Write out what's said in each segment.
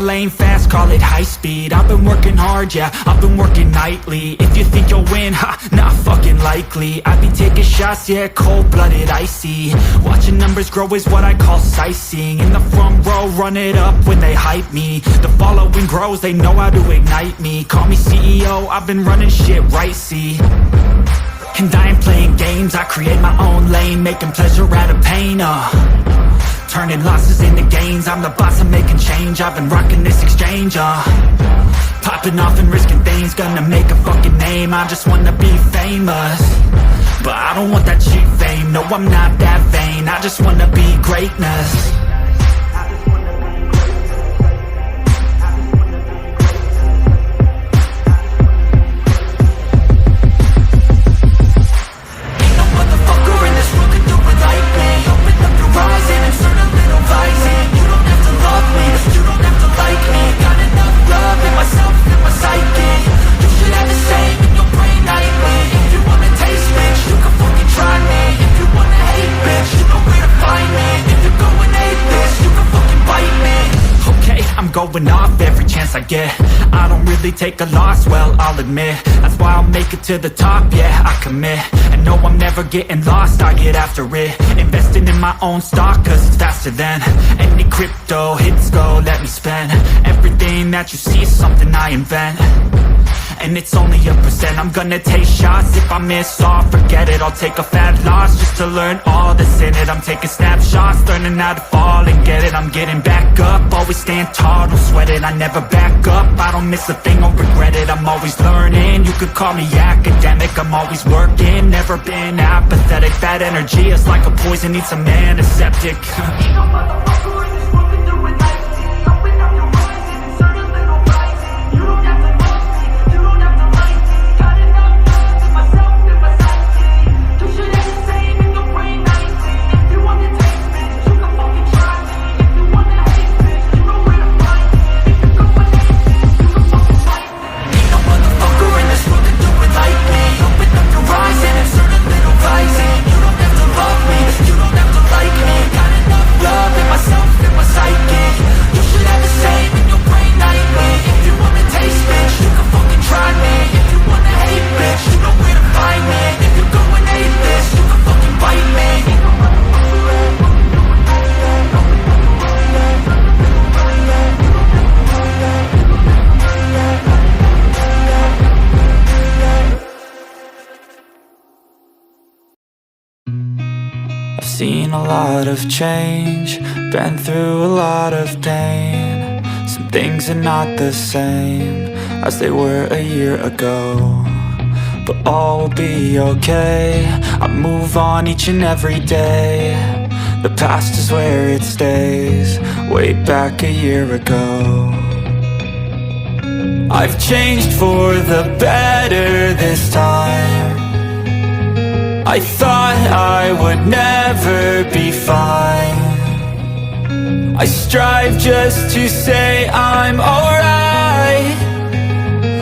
lane fast, call it high speed. I've been working hard, yeah, I've been working nightly. If you think you'll win, ha, not fucking likely. I be taking shots, yeah, cold-blooded, icy. Watching numbers grow is what I call sightseeing. In the front row, run it up when they hype me. The following grows, they know how to ignite me. Call me CEO, I've been running shit right, see. And I ain't playing games, I create my own lane, making pleasure out of pain, turning losses into gains. I'm the boss, I'm making change. I've been rocking this exchange, popping off and risking things. Gonna make a fucking name, I just wanna be famous. But I don't want that cheap fame, no, I'm not that vain. I just wanna be greatness. Going off every chance I get. I don't really take a loss, well, I'll admit. That's why I'll make it to the top, yeah, I commit. And no, I'm never getting lost, I get after it. Investing in my own stock, cause it's faster than any crypto hits go, let me spend. Everything that you see is something I invent. And it's only a percent. I'm gonna take shots. If I miss all, forget it. I'll take a fat loss just to learn all that's in it. I'm taking snapshots, learning how to fall and get it. I'm getting back up, always stand tall, don't sweat it. I never back up, I don't miss a thing or regret it. I'm always learning, you could call me academic. I'm always working, never been apathetic. Bad energy is like a poison, needs some antiseptic. Seen a lot of change, been through a lot of pain. Some things are not the same as they were a year ago, but all will be okay. I move on each and every day. The past is where it stays, way back a year ago. I've changed for the better this time. I thought I would never be fine. I strive just to say I'm alright,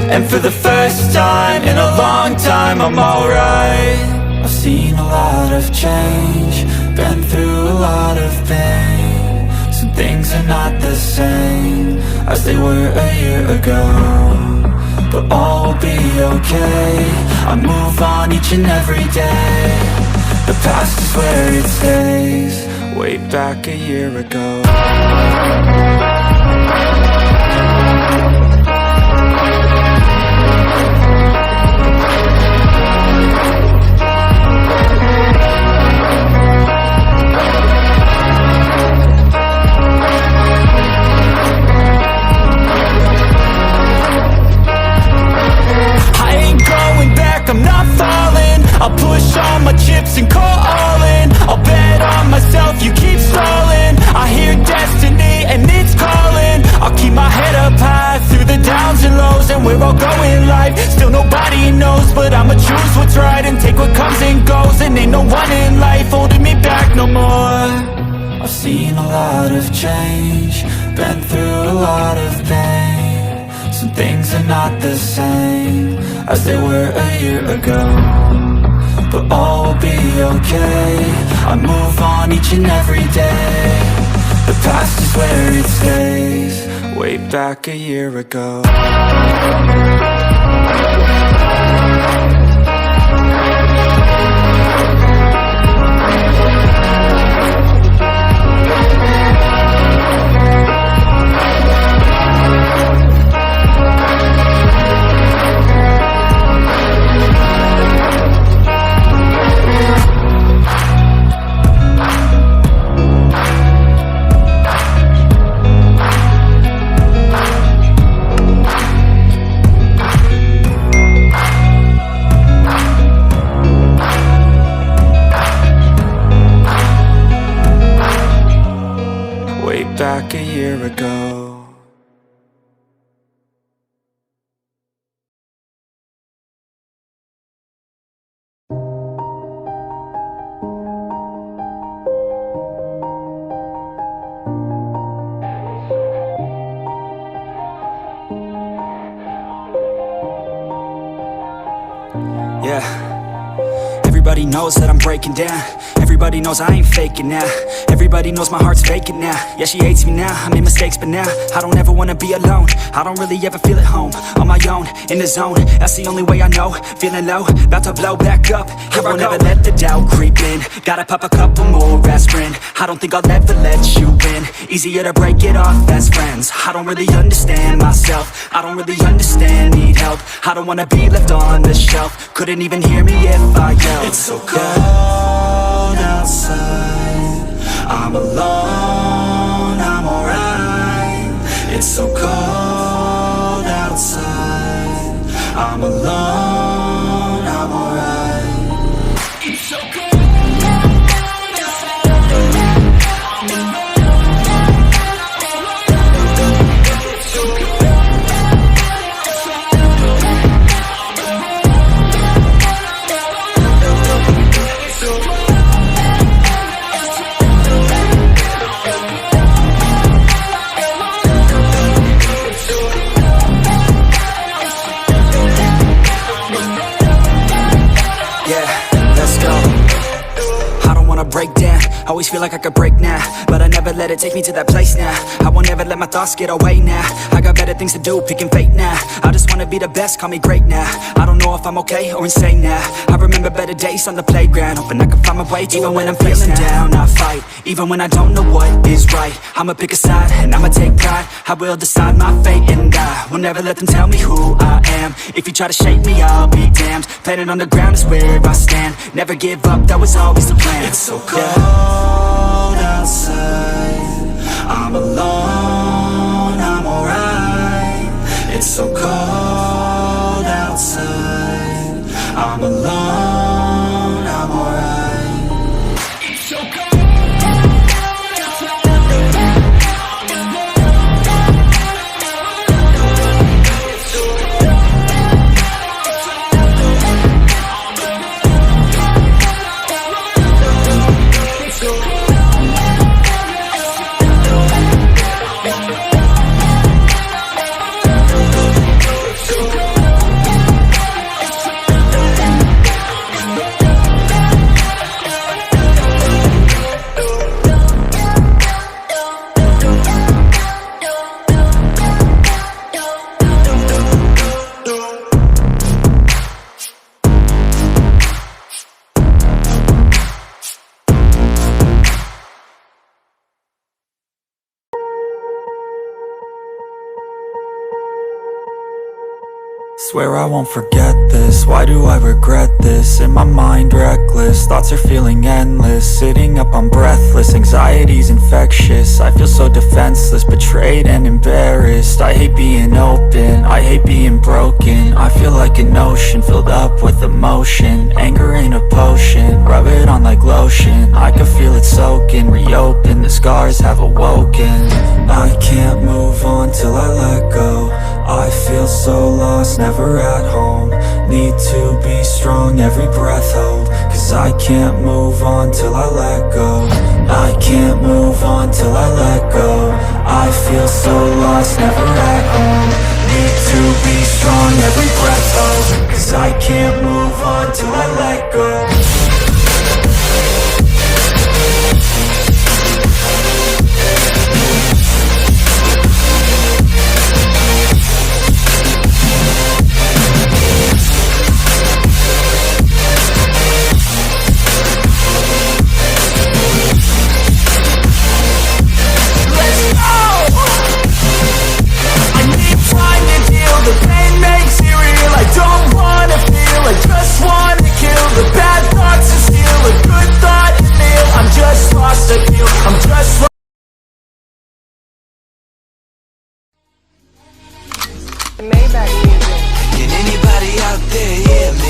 and for the first time in a long time I'm alright. I've seen a lot of change, been through a lot of pain. Some things are not the same as they were a year ago, but all will be okay. I move on each and every day. The past is where it stays, way back a year ago. I'm not falling, I'll push all my chips and call all in. I'll bet on myself, you keep stalling. I hear destiny and it's calling. I'll keep my head up high through the downs and lows, and we're all going life. Still nobody knows, but I'ma choose what's right and take what comes and goes. And ain't no one in life holding me back no more. I've seen a lot of change, been through a lot of pain. Some things are not the same as they were a year ago, but all will be okay. I move on each and every day. The past is where it stays, way back a year ago. Back a year ago. Yeah. Everybody knows that I'm breaking down. Everybody knows I ain't faking now. Everybody knows my heart's vacant now. Yeah, she hates me now, I made mistakes but now I don't ever wanna be alone. I don't really ever feel at home. On my own, in the zone, that's the only way I know. Feeling low, about to blow back up. Here I won't ever let the doubt creep in. Gotta pop a couple more aspirin. I don't think I'll ever let you in. Easier to break it off best friends. I don't really understand myself. I don't really understand, need help. I don't wanna be left on the shelf. Couldn't even hear me if I yelled. It's so cold outside, I'm alone, I'm alright. It's so cold outside, I'm alone, I'm alright. It's so cold. Break down, always feel like I could break now, but I never let it take me to that place now. I won't ever let my thoughts get away now. I got better things to do, picking fate now. I just wanna be the best, call me great now. I don't know if I'm okay or insane now. I remember better days on the playground, hoping I can find my way to even when I'm feeling down, I fight. Even when I don't know what is right, I'ma pick a side and I'ma take pride. I will decide my fate and I will never let them tell me who I am. If you try to shake me, I'll be damned. Planet on the ground is where I stand. Never give up, that was always the plan. It's so cold outside, I'm alone, I'm alright. It's so cold outside, I'm alone, I'm alright. It's so cold. Swear I won't forget this, why do I regret this? In my mind reckless, thoughts are feeling endless. Sitting up, I'm breathless, anxiety's infectious. I feel so defenseless, betrayed and embarrassed. I hate being open, I hate being broken. I feel like an ocean, filled up with emotion. Anger ain't a potion, rub it on like lotion. I can feel it soaking, reopen, the scars have awoken. I can't move on till I let go. I feel so lost, never at home. Need to be strong, every breath hold. Cause I can't move on till I let go. I can't move on till I let go. I feel so lost, never at home. Need to be strong, every breath hold. Cause I can't move on till I let go. Maybach music. Can anybody out there hear me?